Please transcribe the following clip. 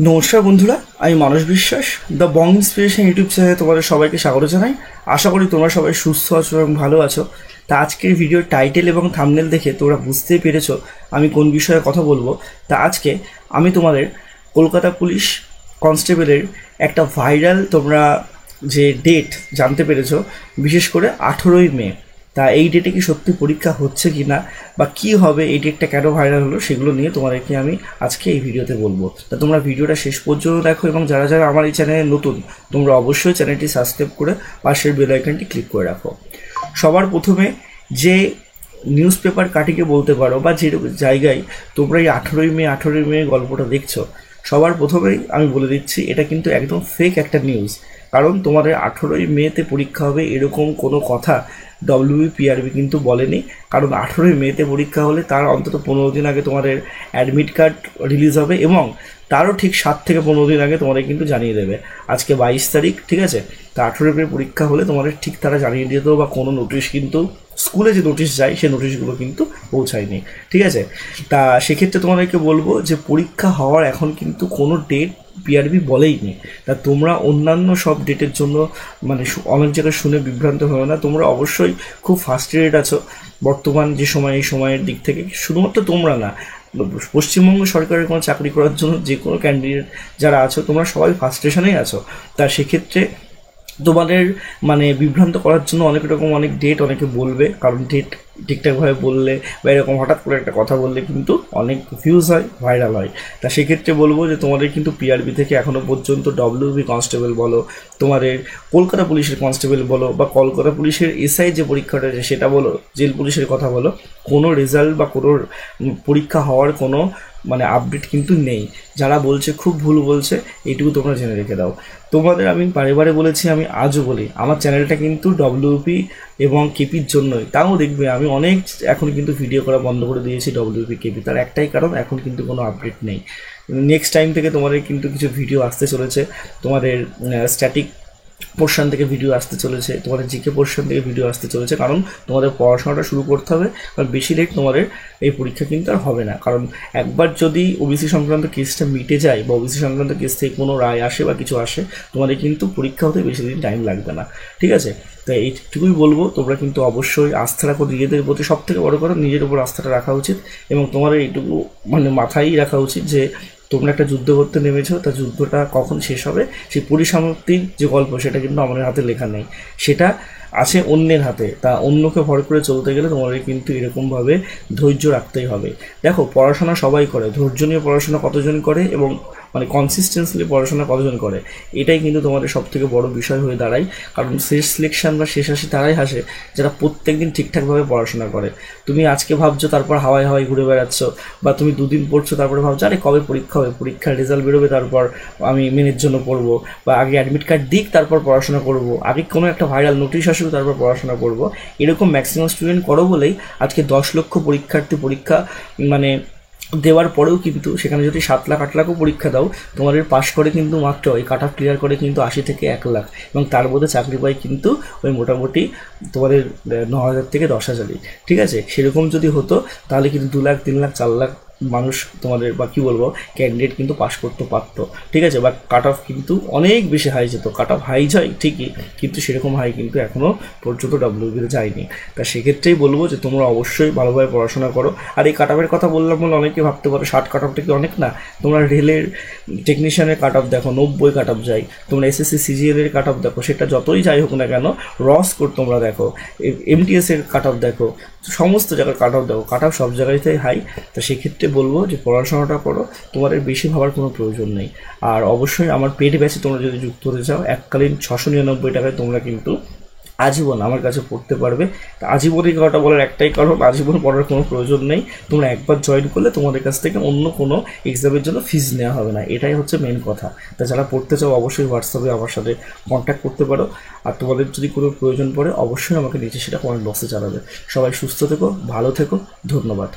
নমস্কার বন্ধুরা, আমি মানস বিশ্বাস দ্য বং ইন্সপিরেশন ইউটিউব চ্যানেলে তোমাদের সবাইকে স্বাগত জানাই। আশা করি তোমরা সবাই সুস্থ আছো এবং ভালো আছো। তা আজকের ভিডিওর টাইটেল এবং থাম্বনেল দেখে তোমরা বুঝতেই পেরেছো আমি কোন বিষয়ে কথা বলবো। তা আজকে আমি তোমাদের কলকাতা পুলিশ কনস্টেবলের একটা ভাইরাল তোমরা যে ডেট জানতে পেরেছো, বিশেষ করে 18ই মে। তা এই ডেটে কি সত্যি পরীক্ষা হচ্ছে কি না বা কী হবে, এই ডেটটা কেন ভাইরাল হলো, সেগুলো নিয়ে তোমাদেরকে আমি আজকে এই ভিডিওতে বলবো। তা তোমরা ভিডিওটা শেষ পর্যন্ত দেখো এবং যারা যারা আমার এই চ্যানেলে নতুন, তোমরা অবশ্যই চ্যানেলটি সাবস্ক্রাইব করে পাশের বেল আইকনটি ক্লিক করে রাখো। সবার প্রথমে যে নিউজ পেপার কাটিকে বলতে পারো বা যে জায়গায় তোমরা এই 18ই মে গল্পটা দেখছো, সবার প্রথমেই আমি বলে দিচ্ছি এটা কিন্তু একদম ফেক একটা নিউজ। কারণ তোমাদের 18ই মেতে পরীক্ষা হবে এরকম কোনো কথা WBPRB কিন্তু বলেনি। কারণ 18ই মেতে পরীক্ষা হলে তার অন্তত 15 দিন আগে তোমাদের অ্যাডমিট কার্ড রিলিজ হবে এবং তারও ঠিক 7 থেকে 15 দিন আগে তোমাদের কিন্তু জানিয়ে দেবে। আজকে 22 তারিখ, ঠিক আছে? তা 18ই মে পরীক্ষা হলে তোমাদের ঠিক তারা জানিয়ে দিয়ে দেবো, বা কোনো নোটিশ কিন্তু স্কুলে যে নোটিশ যায় সেই নোটিশগুলো কিন্তু পৌঁছায়নি, ঠিক আছে? তা সেক্ষেত্রে তোমাদেরকে বলবো যে পরীক্ষা হওয়ার এখন কিন্তু কোনো ডেট PRB বলেই নেই। তা তোমরা অন্যান্য সব ডেটের জন্য মানে অনেক জায়গায় শুনে বিভ্রান্ত হও না। তোমরা অবশ্যই খুব ফার্স্ট্রেটেড আছো বর্তমান যে সময়, এই সময়ের দিক থেকে। শুধুমাত্র তোমরা না, পশ্চিমবঙ্গ সরকারের কোনো চাকরি করার জন্য যে কোনো ক্যান্ডিডেট যারা আছো, তোমরা সবাই ফার্স্ট্রেশনেই আছো। তা সেক্ষেত্রে তোমাদের মানে বিভ্রান্ত করার জন্য অনেক রকম অনেক ডেট অনেকে বলবে, কারণ ডেট ঠিকঠাকভাবে বললে বা এরকম হঠাৎ করে একটা কথা বললে কিন্তু অনেক ভিউজ হয়, ভাইরাল হয়। তা সেক্ষেত্রে বলবো যে তোমাদের কিন্তু PRB থেকে এখনও পর্যন্ত WB কনস্টেবল বলো, তোমাদের কলকাতা পুলিশের কনস্টেবল বলো, বা কলকাতা পুলিশের SI যে পরীক্ষাটা আছে সেটা বলো, জেল পুলিশের কথা বলো, কোনো রেজাল্ট বা কোনো পরীক্ষা হওয়ার কোনো মানে আপডেট কিন্তু নেই। যারা বলছে খুব ভুল বলছে, এইটুকু তোমরা জেনে রেখে দাও। তোমাদের আমি বারে বারে বলেছি, আমি আজও বলি, আমার চ্যানেলটা কিন্তু WP এবং KPর জন্যই। তাও দেখবে আমি অনেক এখন কিন্তু ভিডিও করা বন্ধ করে দিয়েছি WP KP, তার একটাই কারণ, এখন কিন্তু কোনো আপডেট নেই। নেক্সট টাইম থেকে তোমাদের কিন্তু কিছু ভিডিও আসতে চলেছে, তোমাদের স্ট্যাটিক পোর্শন থেকে ভিডিও আসতে চলেছে, তোমাদের GK পোর্শন থেকে ভিডিও আসতে চলেছে। কারণ তোমাদের পড়াশোনাটা শুরু করতে হবে, কারণ বেশি লেট তোমাদের এই পরীক্ষা কিন্তু আর হবে না। কারণ একবার যদি OBC সংক্রান্ত কেসটা মিটে যায় বা OBC সংক্রান্ত কেস থেকে কোনো রায় আসে বা কিছু আসে, তোমাদের কিন্তু পরীক্ষা হতে বেশি দিন টাইম লাগবে না, ঠিক আছে? তাই এইটুকুই বলবো, তোমরা কিন্তু অবশ্যই আস্থা রাখো নিজেদের প্রতি। সব থেকে বড় কথা, নিজের উপর আস্থাটা রাখা উচিত এবং তোমাদের এইটুকু মানে মাথায় রাখা উচিত যে তোমরা একটা যুদ্ধ করতে নেমেছো, তা যুদ্ধটা কখন শেষ হবে সেই পরিসমাপ্তির যে গল্প, সেটা কিন্তু আমাদের হাতে লেখা নেই, সেটা আছে অন্যের হাতে। তা অন্যকে ভর করে চলতে গেলে তোমাদের কিন্তু এরকমভাবে ধৈর্য রাখতেই হবে। দেখো, পড়াশোনা সবাই করে, ধৈর্য নিয়ে পড়াশোনা কতজন করে এবং মানে কনসিস্টেন্সলি পড়াশোনা কতজন করে, এটাই কিন্তু তোমাদের সবথেকে বড় বিষয় হয়ে দাঁড়ায়। কারণ শেষ সিলেকশন বা শেষ হাসি তারাই হাসে যারা প্রত্যেক দিন ঠিকঠাকভাবে পড়াশোনা করে। তুমি আজকে ভাবছো, তারপর হাওয়ায় হাওয়ায় ঘুরে বেড়াচ্ছ, বা তুমি দুদিন পড়ছো তারপরে ভাবছো আরে কবে পরীক্ষা হবে, পরীক্ষার রেজাল্ট বেরোবে তারপর আমি মেনের জন্য পড়বো, বা আগে অ্যাডমিট কার্ড দিক তারপর পড়াশোনা করবো, আগে কোনো একটা ভাইরাল নোটিশ আসুক তারপর পড়াশোনা করবো। এরকম ম্যাক্সিমাম স্টুডেন্ট করো বলেই আজকে 10 লক্ষ পরীক্ষার্থী পরীক্ষা মানে দেওয়ার পরেও কিন্তু সেখানে যদি 7 লাখ 8 লাখও পরীক্ষা দাও, তোমাদের পাস করে কিন্তু মাত্র এই কাট অফ ক্লিয়ার করে কিন্তু 80 থেকে 1 লাখ, এবং তার মধ্যে চাকরি পাই কিন্তু ওই মোটামুটি তোমাদের 9,000 থেকে 10,000, ঠিক আছে? সেরকম যদি হতো তাহলে কিন্তু 2 লাখ 3 লাখ 4 লাখ মানুষ তোমাদের বা কী বলবো ক্যান্ডিডেট কিন্তু পাস করতে পারতো, ঠিক আছে? বা কাট অফ কিন্তু অনেক বেশি হাই যেত। কাট অফ হাই যায় ঠিকই, কিন্তু সেরকম হাই কিন্তু এখনও পর্যন্ত WBতে যায়নি। তা সেক্ষেত্রেই বলবো যে তোমরা অবশ্যই ভালোভাবে পড়াশোনা করো। আর এই কাট অফের কথা বললাম বলে অনেকে ভাবতে পারো 60 কাট অফটা কি অনেক না? তোমরা রেলের টেকনিশিয়ানের কাট অফ দেখো, 90 কাট অফ যায়। তোমরা SSC CGL এর কাট অফ দেখো, সেটা যতই যাই হোক না কেন, রস কোড তোমরা দেখো, MTS এর কাট অফ দেখো, সমস্ত জায়গার কাট অফ দেখো, কাট অফ সব জায়গাতেই হাই। তা সেক্ষেত্রে বলবো যে পড়াশোনাটা করো, তোমাদের বেশি ভাবার কোনো প্রয়োজন নেই। আর অবশ্যই আমার পেড ব্যাচে তোমরা যদি যুক্ত হতে চাও, এককালীন 699 টাকায় তোমরা কিন্তু আজীবন আমার কাছে পড়তে পারবে। তা আজীবনই কথাটা বলার একটাই কারণ, আজীবন পড়ার কোনো প্রয়োজন নেই। তোমরা একবার জয়েন করলে তোমাদের কাছ থেকে অন্য কোনো এক্সামের জন্য ফিজ নেওয়া হবে না, এটাই হচ্ছে মেন কথা। তা যারা পড়তে চাও অবশ্যই হোয়াটসঅ্যাপে আমার সাথে কন্ট্যাক্ট করতে পারো। আর তোমাদের যদি কোনো প্রয়োজন পড়ে অবশ্যই আমাকে নিচে সেটা কমেন্ট বক্সে জানাবে। সবাই সুস্থ থেকো, ভালো থেকো, ধন্যবাদ।